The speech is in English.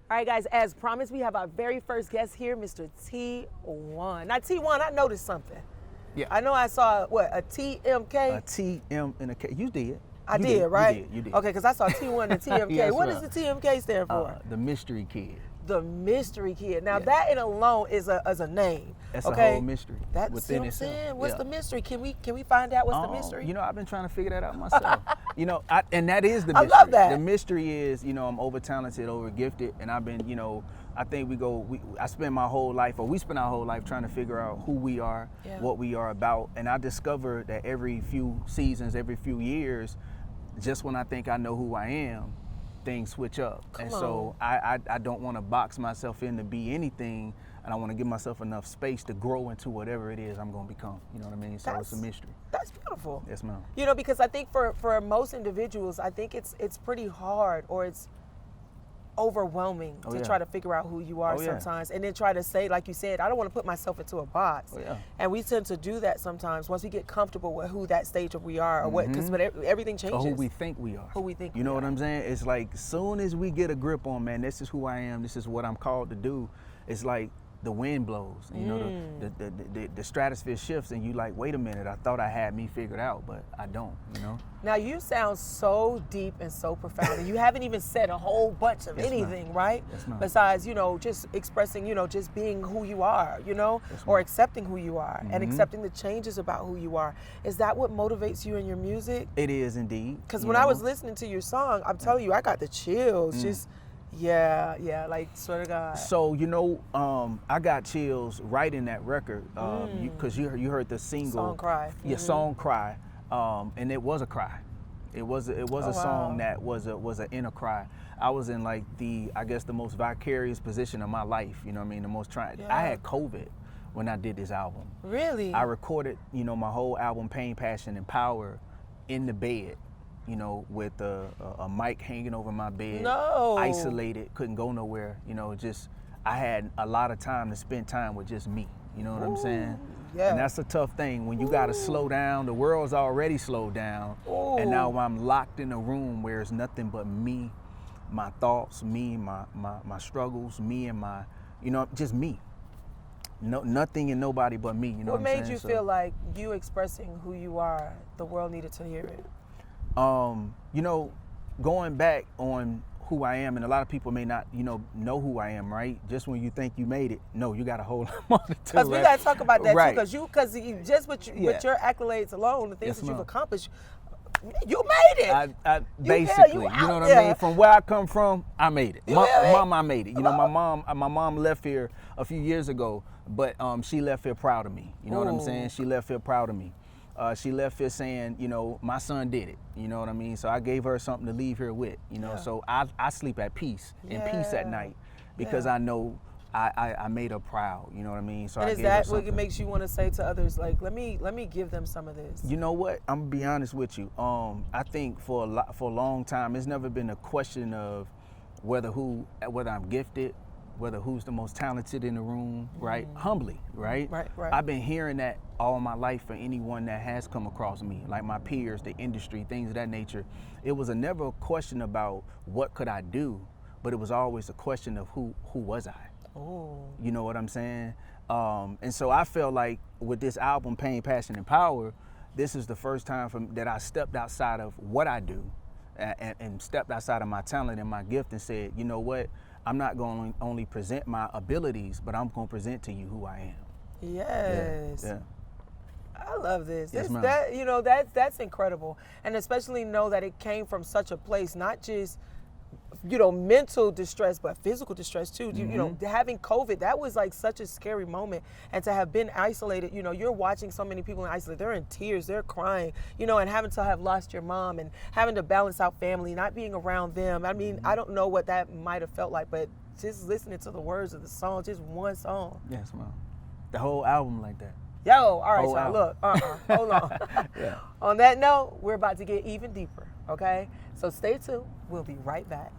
All right, guys, as promised, we have our very first guest here, Mr. T1. Now, T1, I noticed something. Yeah. I know I saw, what, a TMK? A TM and a K. You did. I did, right? You did. Okay, because I saw T1 and TMK. Yes, what ma'am. does the TMK stand for? The mystery kid. The mystery kid. Now, Yeah. that in alone is a name. That's okay? a whole mystery. That's within what I'm itself. saying. What's Yeah. the mystery? Can we find out what's the mystery? You know, I've been trying to figure that out myself. And that is the I mystery. love that. The mystery is, I'm over talented, over gifted, and I've been, I think I spend my whole life, or we spend our whole life trying to figure out who we are, Yeah. what we are about. And I discovered that every few seasons, every few years, just when I think I know who I am, things switch up. So I don't want to box myself in to be anything, and I want to give myself enough space to grow into whatever it is I'm going to become. You know what I mean? So it's a mystery. That's beautiful. Yes, ma'am. Because I think for most individuals, I think it's pretty hard, or it's overwhelming to try to figure out who you are sometimes, and then try to say, like you said, I don't want to put myself into a box. And we tend to do that sometimes once we get comfortable with who that stage of we are, or what, because everything changes. Or who we think we are. Who we think. You know what I'm saying? It's like, soon as we get a grip on, man, this is who I am, this is what I'm called to do. It's like the wind blows, the stratosphere shifts, and you like, wait a minute, I thought I had me figured out, but I don't, Now you sound so deep and so profound, and you haven't even said a whole bunch of anything, right? Besides, just expressing, just being who you are, or accepting who you are, and accepting the changes about who you are. Is that what motivates you in your music? It is indeed. Because when I was listening to your song, I'm telling you, I got the chills. Just like, swear to God. So, I got chills writing that record, because you heard the single. Song Cry. Yeah, Song Cry, and it was a cry. It was a song that was an inner cry. I was in like the most vicarious position of my life, the most trying. I had COVID when I did this album. Really? I recorded, my whole album, Pain, Passion, and Power, in the bed. With a mic hanging over my bed, isolated, couldn't go nowhere. I had a lot of time to spend time with just me. You know what I'm saying? Yeah. And that's a tough thing when you got to slow down. The world's already slowed down, and now I'm locked in a room where it's nothing but me, my thoughts, me, my struggles, me and my, just me. No, nothing and nobody but me. What made you feel like you expressing who you are, the world needed to hear it? Going back on who I am, and a lot of people may not, know who I am, right? Just when you think you made it, no, you got to hold on to it. Because we got to talk about that too, because you just with your accolades alone, the things that you've accomplished, you made it. I basically, you know what I mean? From where I come from, I made it. Mom, I made it. My mom left here a few years ago, but she left here proud of me. You know what I'm saying? She left here proud of me. She left here saying, my son did it. You know what I mean? So I gave her something to leave here with, So I sleep at peace, in peace at night, because I know I made her proud. You know what I mean? So and is that what it makes you want to say to others, like, let me give them some of this? You know what? I'm gonna be honest with you. I think for a long time, it's never been a question of whether I'm gifted, whether who's the most talented in the room, right? Humbly, right? Right. I've been hearing that all my life for anyone that has come across me, like my peers, the industry, things of that nature. It was never a question about what could I do, but it was always a question of who was I? Oh. You know what I'm saying? And so I felt like with this album, Pain, Passion, and Power, this is the first time that I stepped outside of what I do and stepped outside of my talent and my gift and said, you know what? I'm not going to only present my abilities, but I'm going to present to you who I am. Yes. Yeah. I love this. Yes, That's incredible. And especially know that it came from such a place, not just, mental distress, but physical distress too. Having COVID, that was like such a scary moment. And to have been isolated, you're watching so many people in isolation, they're in tears, they're crying, and having to have lost your mom and having to balance out family, not being around them. I mean, I don't know what that might have felt like, but just listening to the words of the song, just one song. Yes, ma'am. The whole album like that. Yo, all right, so look, hold on. Yeah. On that note, we're about to get even deeper, okay? So stay tuned. We'll be right back.